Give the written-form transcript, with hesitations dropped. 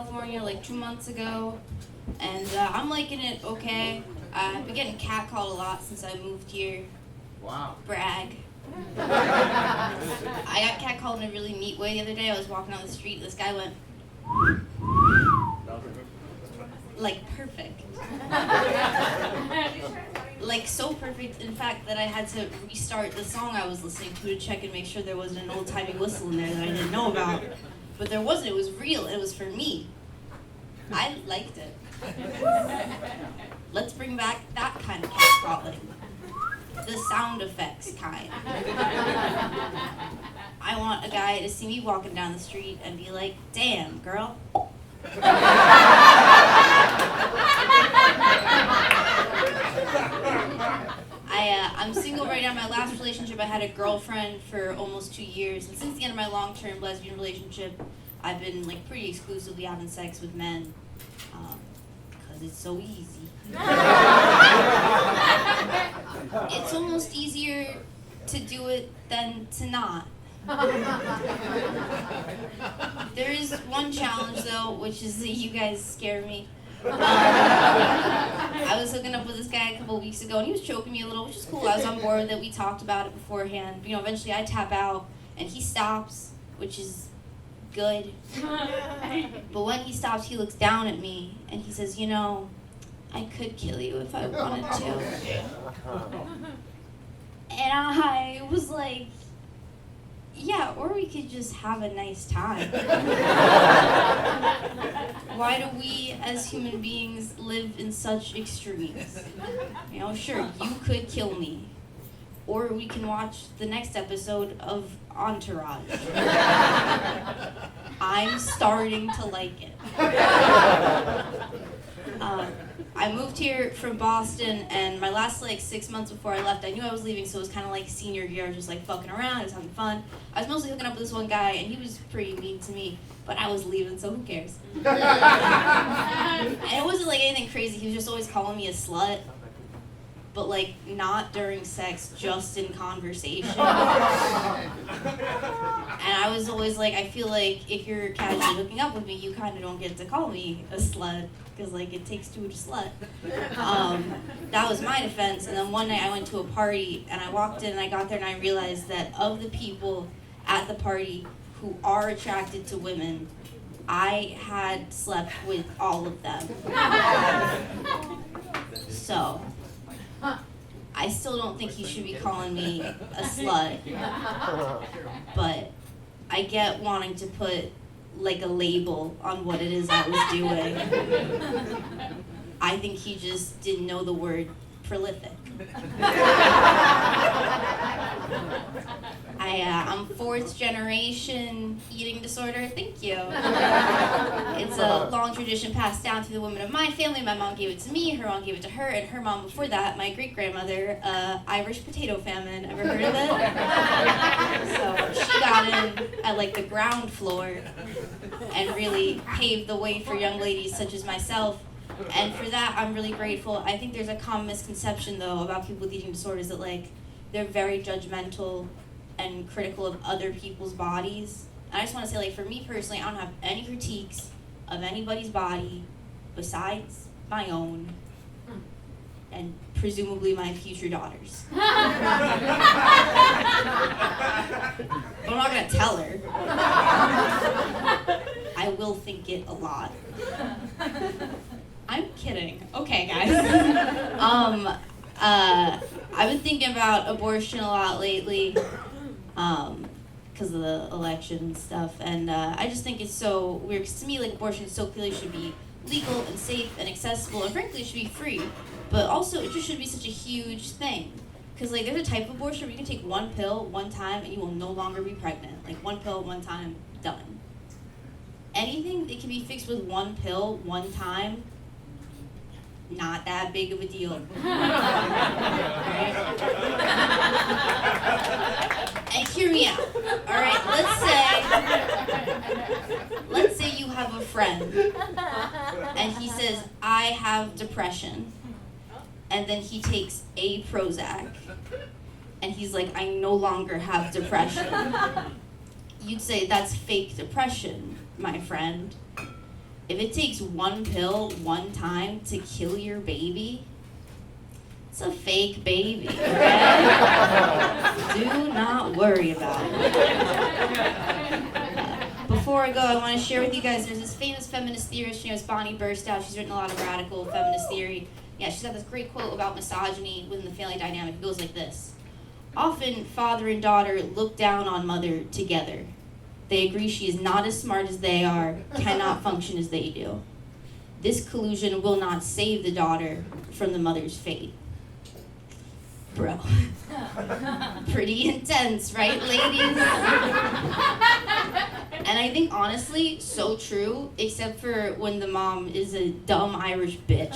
California like 2 months ago, and I'm liking it okay. I've been getting catcalled a lot since I moved here. Wow. Brag. I got catcalled in a really neat way the other day. I was walking down the street, this guy went, like, perfect. Like, so perfect, in fact, that I had to restart the song I was listening to check and make sure there wasn't an old-timey whistle in there that I didn't know about. But there wasn't. It was real. It was for me. I liked it. Let's bring back that kind of catcalling. The sound effects kind. I want a guy to see me walking down the street and be like, damn, girl. I'm single right now. My last relationship, I had a girlfriend for almost 2 years, and since the end of my long-term lesbian relationship, I've been like pretty exclusively having sex with men, because it's so easy. It's almost easier to do it than to not. There is one challenge though, which is that you guys scare me. I was hooking up with this guy a couple weeks ago, and he was choking me a little, which is cool. I was on board with it. We talked about it beforehand. You know, eventually I tap out, and he stops, which is good. But when he stops, he looks down at me, and he says, you know, I could kill you if I wanted to. And I was like, yeah, or we could just have a nice time. Why do we as human beings live in such extremes? You know, sure, you could kill me. Or we can watch the next episode of Entourage. I'm starting to like it. I moved here from Boston, and my last 6 months before I left, I knew I was leaving, so it was kind of like senior year. I was just fucking around, I was having fun. I was mostly hooking up with this one guy, and he was pretty mean to me, but I was leaving, so who cares? And it wasn't anything crazy. He was just always calling me a slut, but not during sex, just in conversation. And I was always I feel like if you're casually hooking up with me, you kind of don't get to call me a slut, because it takes two to slut. That was my defense. And then one night I went to a party, and I walked in, and I got there, and I realized that of the people at the party who are attracted to women, I had slept with all of them. So I still don't think he should be calling me a slut, but I get wanting to put a label on what it is I was doing. I think he just didn't know the word prolific. I'm 4th generation eating disorder. Thank you. It's a long tradition passed down through the women of my family. My mom gave it to me, her mom gave it to her, and her mom before that, my great-grandmother, Irish potato famine. Ever heard of it? So she got in at the ground floor and really paved the way for young ladies such as myself. And for that, I'm really grateful. I think there's a common misconception, though, about people with eating disorders that, they're very judgmental and critical of other people's bodies. And I just want to say, for me personally, I don't have any critiques of anybody's body besides my own and presumably my future daughters. But I'm not going to tell her. I will think it a lot. I'm kidding. Okay, guys. I've been thinking about abortion a lot lately, because of the election and stuff, and I just think it's so weird, because to me, abortion so clearly should be legal and safe and accessible, and frankly, it should be free, but also it just should be such a huge thing, because there's a type of abortion where you can take one pill, one time, and you will no longer be pregnant. One pill, one time, done. Anything that can be fixed with one pill, one time, not that big of a deal. Right? And hear me out. All right, let's say you have a friend, and he says, I have depression, and then he takes a Prozac, and he's like, I no longer have depression. You'd say, that's fake depression, my friend. if it takes one pill one time to kill your baby, it's a fake baby, okay? Do not worry about it. Before I go, I want to share with you guys, there's this famous feminist theorist, she knows Bonnie Burstow. She's written a lot of radical feminist theory. Yeah, she's got this great quote about misogyny within the family dynamic. It goes like this. Often, father and daughter look down on mother together. They agree she is not as smart as they are, cannot function as they do. This collusion will not save the daughter from the mother's fate. Bro. Pretty intense, right, ladies? And I think, honestly, so true, except for when the mom is a dumb Irish bitch.